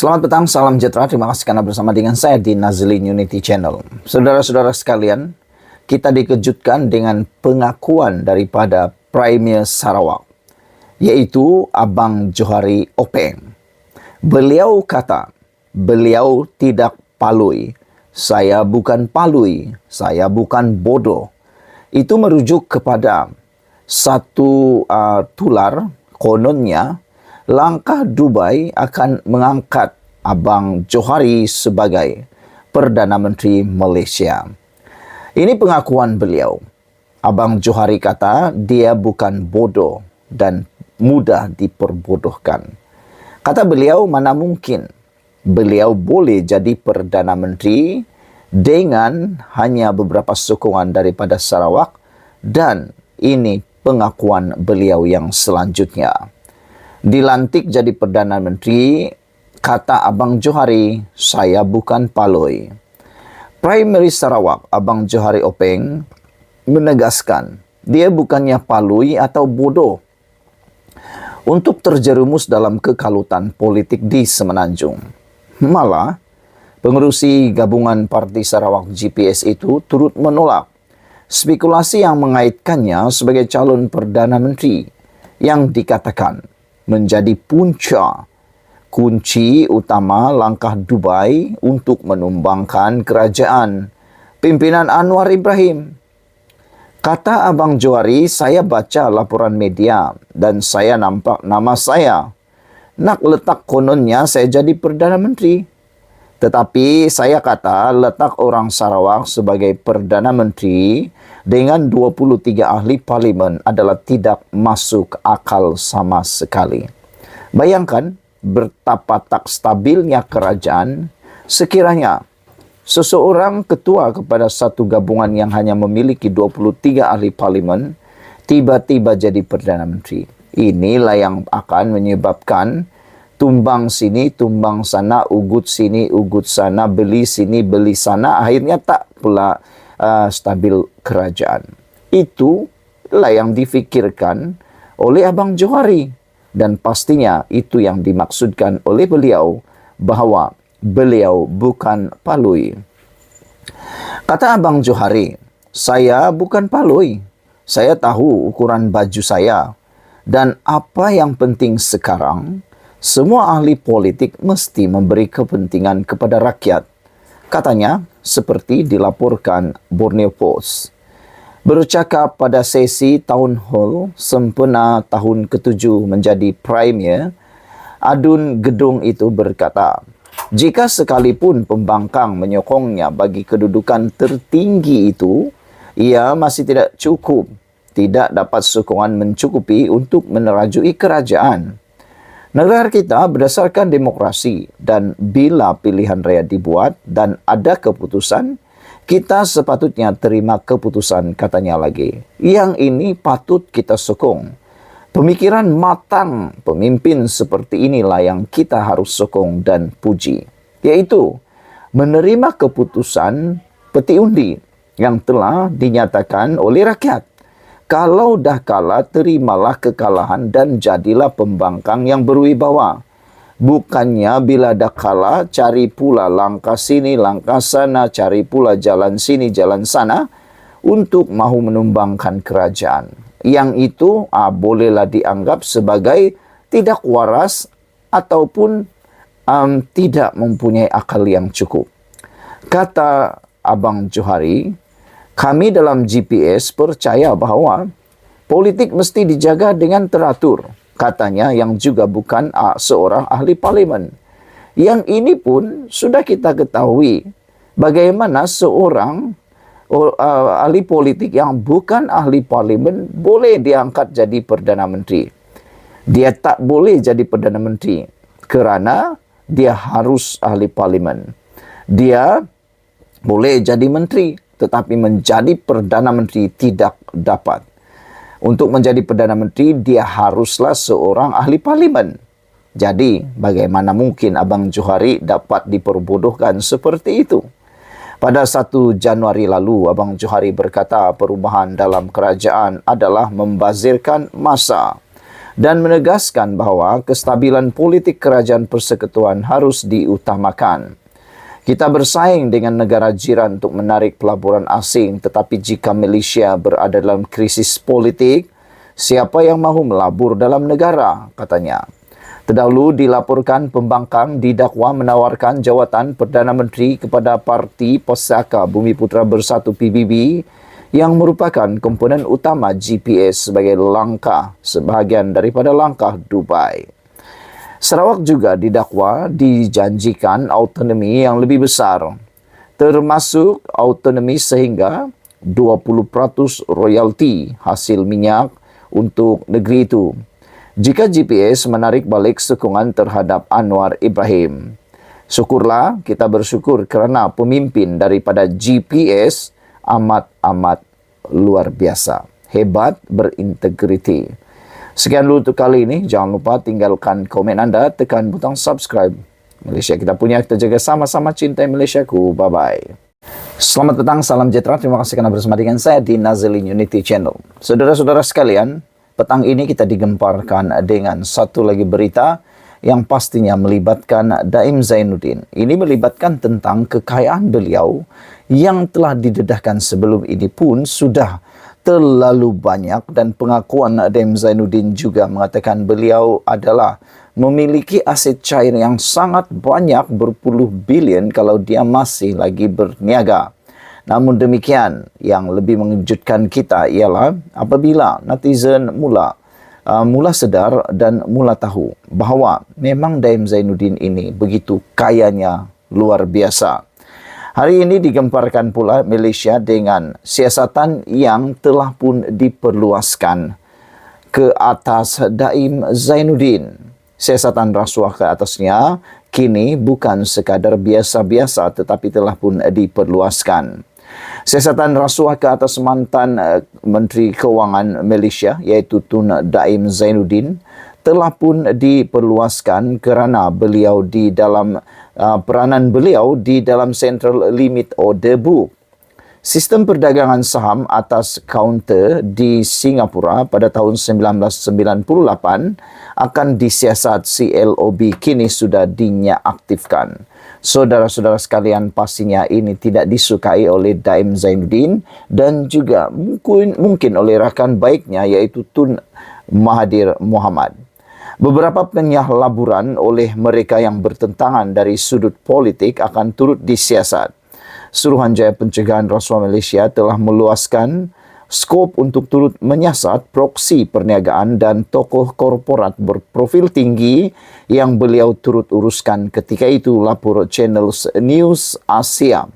Selamat petang, salam sejahtera. Terima kasih karena bersama dengan saya di Nazlin Unity Channel. Saudara-saudara sekalian, kita dikejutkan dengan pengakuan daripada Premier Sarawak, yaitu Abang Johari Openg. Beliau kata, beliau tidak palui. Saya bukan palui, saya bukan bodoh. Itu merujuk kepada satu tular kononnya, langkah Dubai akan mengangkat Abang Johari sebagai Perdana Menteri Malaysia. Ini pengakuan beliau. Abang Johari kata dia bukan bodoh dan mudah diperbodohkan. Kata beliau, mana mungkin beliau boleh jadi Perdana Menteri dengan hanya beberapa sokongan daripada Sarawak, dan ini pengakuan beliau yang selanjutnya. Dilantik jadi Perdana Menteri, kata Abang Johari, saya bukan paloi. Premier Sarawak, Abang Johari Openg, menegaskan, dia bukannya palui atau bodoh untuk terjerumus dalam kekalutan politik di Semenanjung. Malah, pengerusi gabungan Parti Sarawak GPS itu turut menolak spekulasi yang mengaitkannya sebagai calon Perdana Menteri yang dikatakan menjadi kunci utama langkah Dubai untuk menumbangkan kerajaan pimpinan Anwar Ibrahim. Kata Abang Johari, saya baca laporan media dan saya nampak nama saya. Nak letak kononnya saya jadi Perdana Menteri. Tetapi saya kata letak orang Sarawak sebagai Perdana Menteri dengan 23 ahli parlimen adalah tidak masuk akal sama sekali. Bayangkan betapa tak stabilnya kerajaan sekiranya seseorang ketua kepada satu gabungan yang hanya memiliki 23 ahli parlimen tiba-tiba jadi Perdana Menteri. Inilah yang akan menyebabkan tumbang sini, tumbang sana, ugut sini, ugut sana, beli sini, beli sana. Akhirnya tak pula stabil kerajaan. Itulah yang difikirkan oleh Abang Johari. Dan pastinya itu yang dimaksudkan oleh beliau bahawa beliau bukan palui. Kata Abang Johari, saya bukan palui. Saya tahu ukuran baju saya. Dan apa yang penting sekarang, semua ahli politik mesti memberi kepentingan kepada rakyat. Katanya, seperti dilaporkan Borneo Post. Bercakap pada sesi Town Hall sempena tahun ke-7 menjadi Premier, Adun Gedung itu berkata, jika sekalipun pembangkang menyokongnya bagi kedudukan tertinggi itu, ia masih tidak cukup, tidak dapat sokongan mencukupi untuk menerajui kerajaan. Negara kita berdasarkan demokrasi dan bila pilihan raya dibuat dan ada keputusan, kita sepatutnya terima keputusan, katanya lagi. Yang ini patut kita sokong. Pemikiran matang pemimpin seperti inilah yang kita harus sokong dan puji. Yaitu menerima keputusan peti undi yang telah dinyatakan oleh rakyat. Kalau dah kalah, terimalah kekalahan dan jadilah pembangkang yang berwibawa. Bukannya bila dah kalah, cari pula langkah sini, langkah sana, cari pula jalan sini, jalan sana untuk mahu menumbangkan kerajaan. Yang itu bolehlah dianggap sebagai tidak waras ataupun tidak mempunyai akal yang cukup. Kata Abang Johari, kami dalam GPS percaya bahawa politik mesti dijaga dengan teratur. Katanya yang juga bukan seorang ahli parlimen. Yang ini pun sudah kita ketahui bagaimana seorang ahli politik yang bukan ahli parlimen boleh diangkat jadi Perdana Menteri. Dia tak boleh jadi Perdana Menteri kerana dia harus ahli parlimen. Dia boleh jadi menteri, tetapi menjadi Perdana Menteri tidak dapat. Untuk menjadi Perdana Menteri, dia haruslah seorang ahli parlimen. Jadi, bagaimana mungkin Abang Johari dapat diperbodohkan seperti itu? Pada 1 Januari lalu, Abang Johari berkata perubahan dalam kerajaan adalah membazirkan masa. dan menegaskan bahawa kestabilan politik kerajaan persekutuan harus diutamakan. Kita bersaing dengan negara jiran untuk menarik pelaburan asing, tetapi jika Malaysia berada dalam krisis politik, siapa yang mahu melabur dalam negara, katanya. Terdahulu dilaporkan pembangkang didakwa menawarkan jawatan Perdana Menteri kepada Parti Pusaka Bumi Putera Bersatu PBB yang merupakan komponen utama GPS sebagai langkah sebahagian daripada langkah Dubai. Sarawak juga didakwa dijanjikan autonomi yang lebih besar, termasuk autonomi sehingga 20% royalti hasil minyak untuk negeri itu jika GPS menarik balik sokongan terhadap Anwar Ibrahim. Syukurlah, kita bersyukur kerana pemimpin daripada GPS amat luar biasa. Hebat, berintegriti. Sekian dulu untuk kali ini. Jangan lupa tinggalkan komen anda, tekan butang subscribe. Malaysia kita punya, kita jaga sama-sama, cintai Malaysiaku. Bye-bye. Selamat petang, salam sejahtera. Terima kasih kerana bersama dengan saya di Nazilin Unity Channel. Saudara-saudara sekalian, petang ini kita digemparkan dengan satu lagi berita yang pastinya melibatkan Daim Zainuddin. Ini melibatkan tentang kekayaan beliau yang telah didedahkan sebelum ini pun sudah terlalu banyak, dan pengakuan Daim Zainuddin juga mengatakan beliau adalah memiliki aset cair yang sangat banyak, berpuluh bilion kalau dia masih lagi berniaga. Namun demikian, yang lebih mengejutkan kita ialah apabila netizen mula sedar dan mula tahu bahawa memang Daim Zainuddin ini begitu kayanya, luar biasa. Hari ini digemparkan pula Malaysia dengan siasatan yang telah pun diperluaskan ke atas Daim Zainuddin. Siasatan rasuah ke atasnya kini bukan sekadar biasa-biasa tetapi telah pun diperluaskan. Siasatan rasuah ke atas mantan Menteri Kewangan Malaysia iaitu Tun Daim Zainuddin telah pun diperluaskan kerana beliau di dalam peranan beliau di dalam Central Limit Order Book. Sistem perdagangan saham atas kaunter di Singapura pada tahun 1998 akan disiasat CLOB kini sudah dinyaaktifkan. Saudara-saudara sekalian, pastinya ini tidak disukai oleh Daim Zainuddin dan juga mungkin oleh rakan baiknya iaitu Tun Mahathir Mohamad. Beberapa penyalaburan oleh mereka yang bertentangan dari sudut politik akan turut disiasat. Suruhanjaya Pencegahan Rasuah Malaysia telah meluaskan skop untuk turut menyiasat proksi perniagaan dan tokoh korporat berprofil tinggi yang beliau turut uruskan ketika itu, lapor channel News Asia.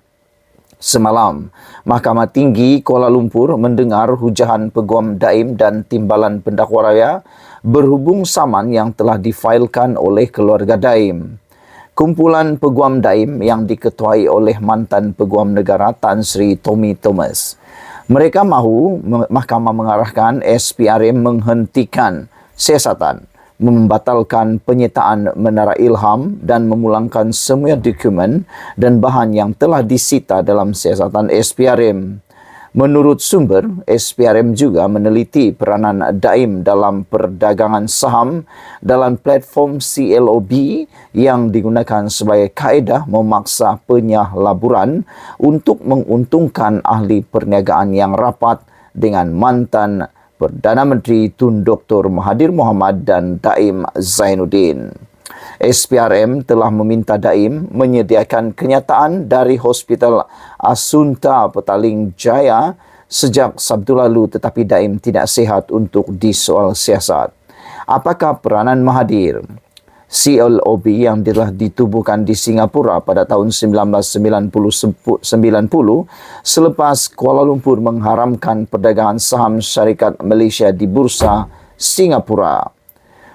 Semalam, Mahkamah Tinggi Kuala Lumpur mendengar hujahan Peguam Daim dan Timbalan Pendakwa Raya berhubung saman yang telah difailkan oleh keluarga Daim. Kumpulan Peguam Daim yang diketuai oleh mantan Peguam Negara Tan Sri Tommy Thomas. Mereka mahu mahkamah mengarahkan SPRM menghentikan siasatan, membatalkan penyertaan Menara Ilham dan memulangkan semua dokumen dan bahan yang telah disita dalam siasatan SPRM. Menurut sumber, SPRM juga meneliti peranan Daim dalam perdagangan saham dalam platform CLOB yang digunakan sebagai kaedah memaksa penyalaburan untuk menguntungkan ahli perniagaan yang rapat dengan mantan Perdana Menteri Tun Dr. Mahathir Mohamad dan Daim Zainuddin. SPRM telah meminta Daim menyediakan kenyataan dari Hospital Asunta Petaling Jaya sejak Sabtu lalu, tetapi Daim tidak sihat untuk disoal siasat. Apakah peranan Mahathir? CLOB yang telah ditubuhkan di Singapura pada tahun 1990 selepas Kuala Lumpur mengharamkan perdagangan saham syarikat Malaysia di Bursa Singapura.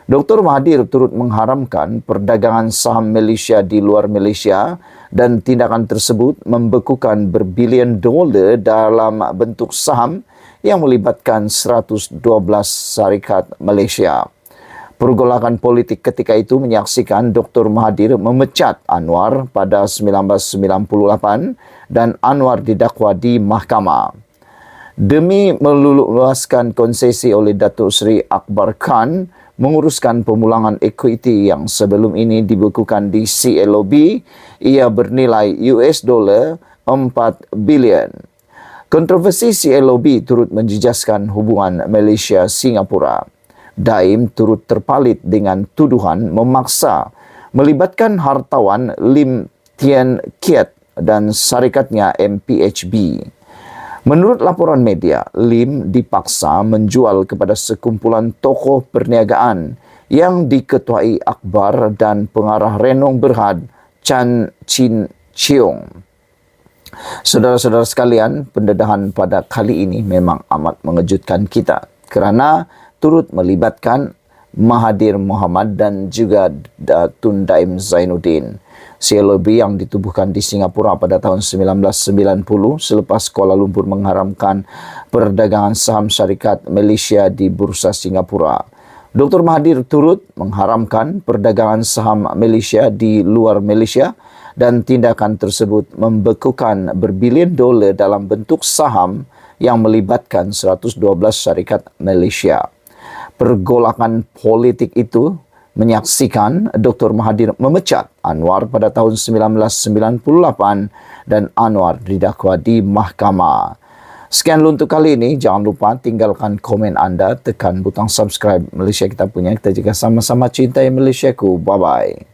Dr. Mahathir turut mengharamkan perdagangan saham Malaysia di luar Malaysia dan tindakan tersebut membekukan berbilion dolar dalam bentuk saham yang melibatkan 112 syarikat Malaysia. Pergolakan politik ketika itu menyaksikan Dr. Mahathir memecat Anwar pada 1998 dan Anwar didakwa di mahkamah. Demi meluaskan konsesi oleh Datuk Seri Akbar Khan, menguruskan pemulangan ekuiti yang sebelum ini dibekukan di CLOB. Ia bernilai US dollar 4 bilion. Kontroversi CLOB turut menjejaskan hubungan Malaysia-Singapura. Daim turut terpalit dengan tuduhan memaksa melibatkan hartawan Lim Tian Kiat dan syarikatnya MPHB. Menurut laporan media, Lim dipaksa menjual kepada sekumpulan tokoh perniagaan yang diketuai Akbar dan pengarah Renong Berhad Chan Chin Cheong. Saudara-saudara sekalian, pendedahan pada kali ini memang amat mengejutkan kita kerana turut melibatkan Mahathir Mohamad dan juga Tun Daim Zainuddin. CLOB yang ditubuhkan di Singapura pada tahun 1990 selepas Kuala Lumpur mengharamkan perdagangan saham syarikat Malaysia di Bursa Singapura. Dr. Mahathir turut mengharamkan perdagangan saham Malaysia di luar Malaysia dan tindakan tersebut membekukan berbilion dolar dalam bentuk saham yang melibatkan 112 syarikat Malaysia. Pergolakan politik itu menyaksikan Dr. Mahathir memecat Anwar pada tahun 1998 dan Anwar didakwa di mahkamah. Sekian untuk kali ini. Jangan lupa tinggalkan komen anda, tekan butang subscribe Malaysia Kita Punya. Kita juga sama-sama cintai Malaysiaku. Bye-bye.